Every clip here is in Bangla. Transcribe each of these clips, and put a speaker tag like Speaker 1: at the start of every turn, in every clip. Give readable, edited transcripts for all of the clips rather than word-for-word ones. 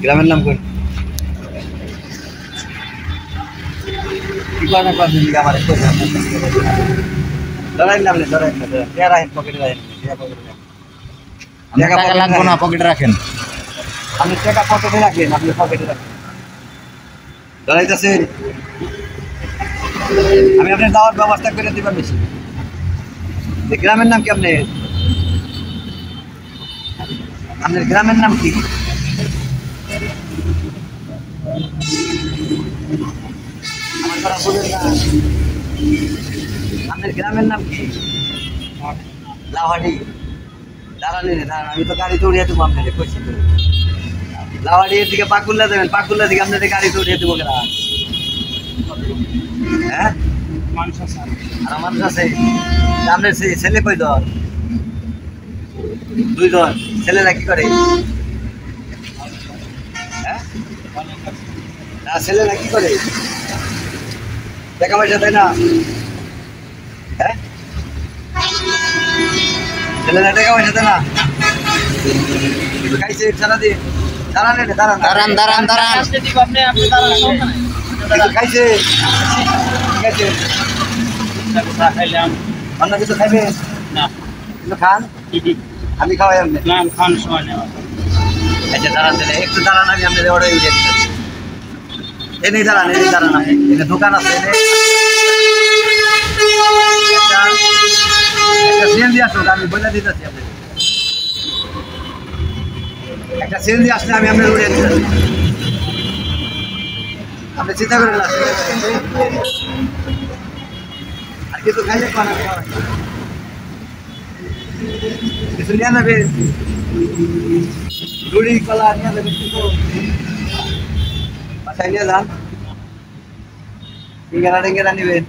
Speaker 1: গ্রামের নাম কোন ঠিকানা কত দিন আমার একটু ধরাই নাম নেই ধরাই না টাকা রাখেন পকেটে রাখেন টাকা লাগবে না পকেটে রাখেন আপনি টাকা পকেটে রাখেন আপনি পকেটে রাখেন ধরাইতেছেন আমি আপনার দাওয়ার ব্যবস্থা করে দিবেন বেশি গ্রামের নাম কি আপনার গ্রামের নাম কি আমার কথা বলেন না আপনার গ্রামের নাম কি লাহাডি দাঁড়ানি দাঁড়ান আমি তো গাড়ি দৌড়িয়ে দেবো আপনাদের কইছি তো লাহাডির দিকে পাকুল্লা দেবেন পাকুল্লা দিকে আপনাদের গাড়ি দৌড়িয়ে দেবো কেনা হ্যাঁ মানুষ আছে আর মানুষ আছে আপনার ছেলে কই দল 2 জন ছেলেরা কি করে হ্যাঁ না ছেলেরা কি করে টাকা পয়সা দেয় না হ্যাঁ ছেলেরা টাকা পয়সা দেয় না খাইছে সারাদিন দাঁড়ান খাইছে ঠিক আছে অন্য কিছু খাইবে না খান আমি খাওয়াই আপনি খান সময় আচ্ছা দাঁড়ান একটু দাঁড়ান আমি আপনাদের অর্ডার দিয়ে দিচ্ছি এনেই দাঁড়ান এনে দোকান আছে এনে একটা সিএনজি আসুক আমি বলে দিতেছি আপনাদের একটা সিএনজি আসলে আমি আপনার উড়িয়ে দিতে আপনি চিন্তা করেন না আর কিছু খাইলে কিছু নিয়ে নেবে রুড়ি কলা নিয়ে নেবে কিছু বাসায় নিয়ে যান টিঙ্গেরা নেবেন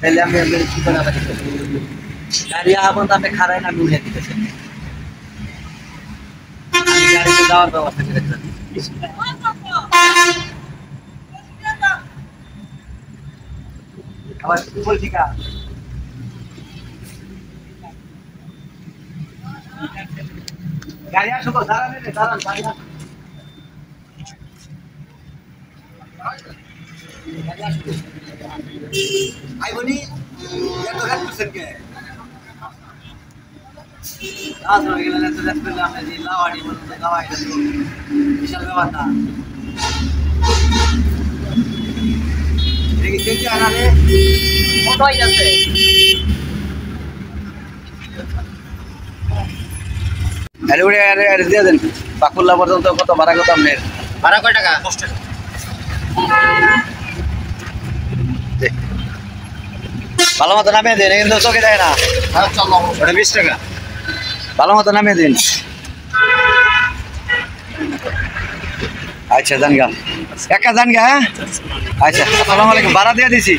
Speaker 1: তাহলে আমি আপনার কি করে গাড়ি আপন তো আপনি খারাই না আমি উড়িয়ে দিতেছেন আমি গাড়িতে যাওয়ার ব্যবস্থা করে দিলাম আবার বলছি কা গাড়ি আসো দাঁড়ান গাড়ি আসো আই বনি এত গাড়ি করছেন কে আজ হয়ে গেল এত গাড়ি করলে আমরা যে লাওয়াড়ি বলতে লাওয়াই বিশাল ব্যাপার না দেখি কে আনালে কতই আছে আরে ওরে আরে দিয়ে দেন পাকুল্লা পর্যন্ত কত ভাড়া কত আপনার ভাড়া কয় টাকা 10 টাকা ভালো মতো নামিয়ে দিন কিন্তু চোখে দেয় না ওটা 20 টাকা ভালো মতো নামিয়ে দিন আচ্ছা জানগা একা জানগা হ্যাঁ আচ্ছা আসসালামু আলাইকুম ভাড়া দিয়ে দিছি